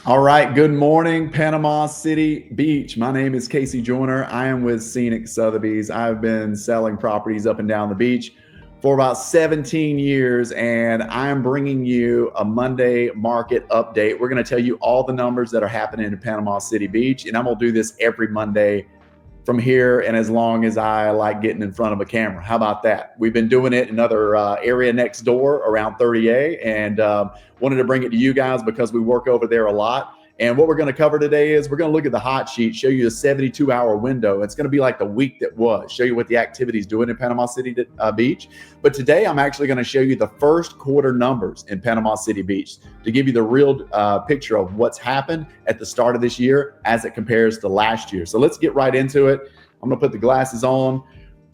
All right. Good morning, Panama City Beach. My name is Casey Joyner. I am with Scenic Sotheby's. I've been selling properties up and down the beach for about 17 years, and I am bringing you a Monday market update. We're going to tell you all the numbers that are happening in Panama City Beach, and I'm going to do this every Monday from here and as long as I like getting in front of a camera. How about that? We've been doing it in another area next door around 30A, and wanted to bring it to you guys because we work over there a lot. And what we're going to cover today is we're going to look at the hot sheet, show you a 72-hour window. It's going to be like the week that was, show you what the activity is doing in Panama City Beach. But today I'm actually going to show you the first quarter numbers in Panama City Beach to give you the real picture of what's happened at the start of this year as it compares to last year. So let's get right into it. I'm going to put the glasses on,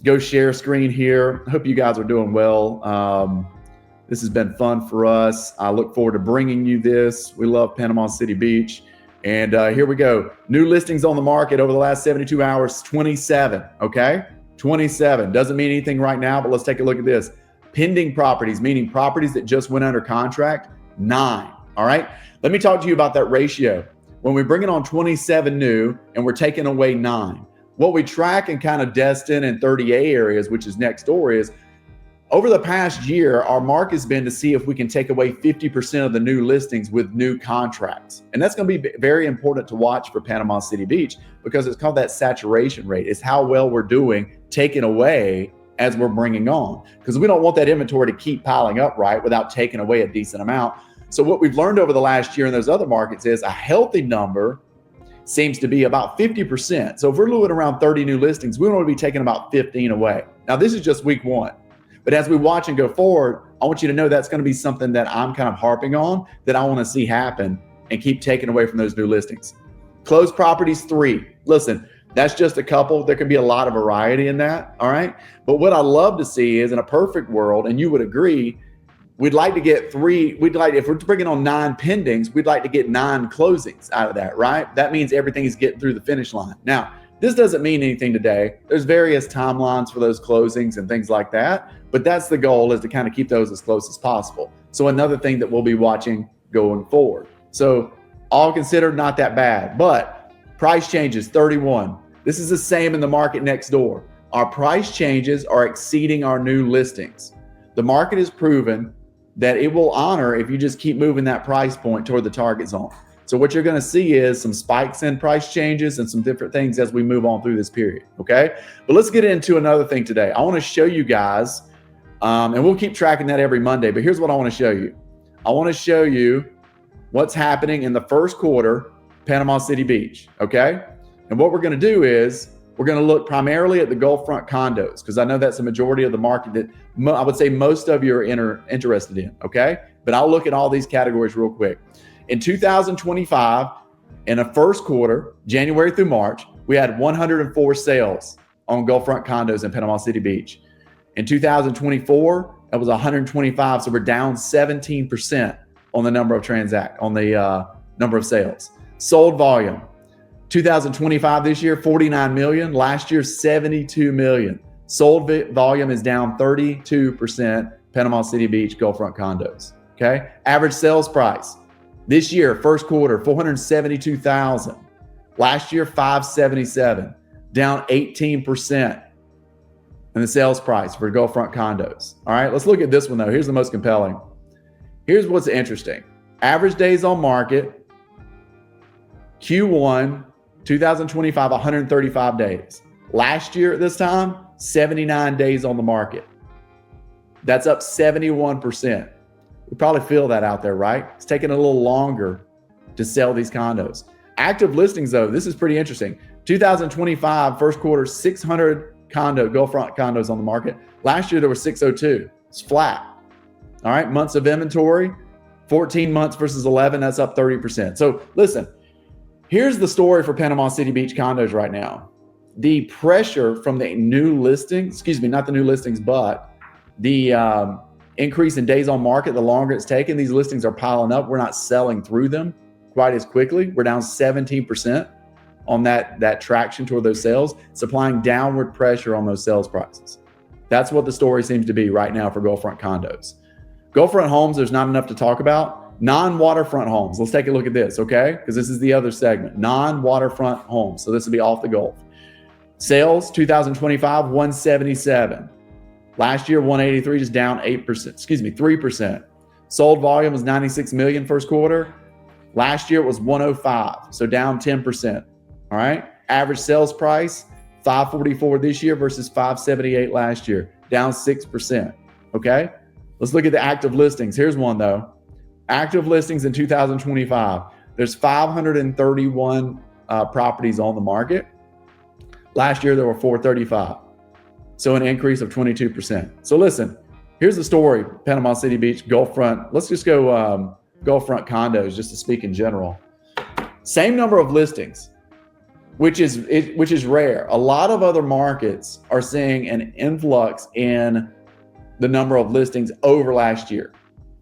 go share screen here. I hope you guys are doing well. This has been fun for us. I look forward to bringing you this. We love Panama City Beach. And here we go. New listings on the market over the last 72 hours, 27, okay? 27. Doesn't mean anything right now, but let's take a look at this. Pending properties, meaning properties that just went under contract, 9, all right? Let me talk to you about that ratio. When we bring it on 27 new and we're taking away 9, what we track in kind of Destin and 30A areas, which is next door, is over the past year, our mark has been to see if we can take away 50% of the new listings with new contracts. And that's going to be very important to watch for Panama City Beach because it's called that saturation rate. It's how well we're doing taking away as we're bringing on, because we don't want that inventory to keep piling up, right, without taking away a decent amount. So what we've learned over the last year in those other markets is a healthy number seems to be about 50%. So if we're looking around 30 new listings, we want to be taking about 15 away. Now, this is just week one. But as we watch and go forward, I want you to know that's going to be something that I'm kind of harping on, that I want to see happen and keep taking away from those new listings. Closed properties, 3. Listen, that's just a couple. There can be a lot of variety in that, all right? But what I love to see is in a perfect world, and you would agree, we'd like to get 3. If we're bringing on 9 pendings, we'd like to get 9 closings out of that, right? That means everything is getting through the finish line. Now, this doesn't mean anything today. There's various timelines for those closings and things like that, but that's the goal, is to kind of keep those as close as possible. So another thing that we'll be watching going forward. So all considered, not that bad, but price changes, 31. This is the same in the market next door. Our price changes are exceeding our new listings. The market has proven that it will honor if you just keep moving that price point toward the target zone. So what you're going to see is some spikes in price changes and some different things as we move on through this period, okay? But let's get into another thing today. I want to show you guys, and we'll keep tracking that every Monday, but here's what I want to show you. I want to show you what's happening in the first quarter, Panama City Beach, okay? And what we're going to do is we're going to look primarily at the Gulf Front condos, because I know that's the majority of the market that I would say most of you are interested in, okay? But I'll look at all these categories real quick. In 2025, in the first quarter, January through March, we had 104 sales on Gulf Front condos in Panama City Beach. In 2024, that was 125, so we're down 17% on the number of number of sales. Sold volume, 2025 this year, 49 million. Last year, 72 million. Sold volume is down 32%, Panama City Beach Gulf Front condos, okay? Average sales price. This year, first quarter, $472,000. Last year, $577,000, down 18% in the sales price for Gulf Front condos. All right, let's look at this one though. Here's the most compelling. Here's what's interesting. Average days on market, Q1 2025, 135 days. Last year at this time, 79 days on the market. That's up 71%. We probably feel that out there, right? It's taking a little longer to sell these condos. Active listings, though, this is pretty interesting. 2025, first quarter, 600 Gulf Front condos on the market. Last year, there were 602. It's flat. All right, months of inventory, 14 months versus 11, that's up 30%. So listen, here's the story for Panama City Beach condos right now. The pressure from the new listings, not the new listings, but the increase in days on market, the longer it's taken, these listings are piling up. We're not selling through them quite as quickly. We're down 17% on that traction toward those sales, supplying downward pressure on those sales prices. That's what the story seems to be right now for Gulf Front condos. Gulf Front homes, there's not enough to talk about. Non-waterfront homes. Let's take a look at this, okay? Because this is the other segment. Non-waterfront homes. So this would be off the Gulf. Sales 2025, 177. Last year, 183, just down 3%. Sold volume was 96 million first quarter. Last year it was 105, so down 10%. All right. Average sales price, 544 this year versus 578 last year, down 6%. Okay. Let's look at the active listings. Here's one though. Active listings in 2025. There's 531 properties on the market. Last year there were 435. So an increase of 22%. So listen, here's the story. Panama City Beach, Gulfront. Let's just go Gulfront condos just to speak in general. Same number of listings, which is rare. A lot of other markets are seeing an influx in the number of listings over last year.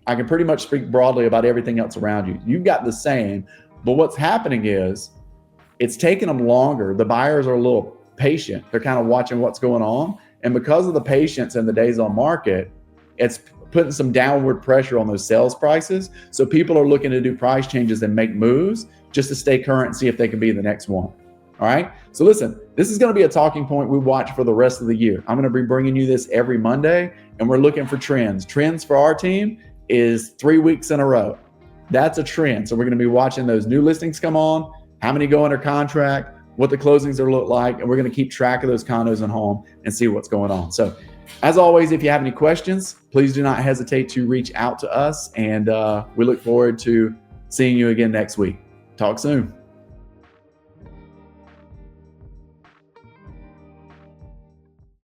I can pretty much speak broadly about everything else around you. You've got the same, but what's happening is it's taking them longer. The buyers are a little patient. They're kind of watching what's going on. And because of the patience and the days on market, it's putting some downward pressure on those sales prices. So people are looking to do price changes and make moves just to stay current and see if they can be the next one. All right. So listen, this is going to be a talking point we watch for the rest of the year. I'm going to be bringing you this every Monday, and we're looking for trends. Trends for our team is 3 weeks in a row. That's a trend. So we're going to be watching those new listings come on, how many go under contract, what the closings are look like, and we're going to keep track of those condos and home and see what's going on. So as always, if you have any questions, please do not hesitate to reach out to us, and we look forward to seeing you again next week. Talk soon.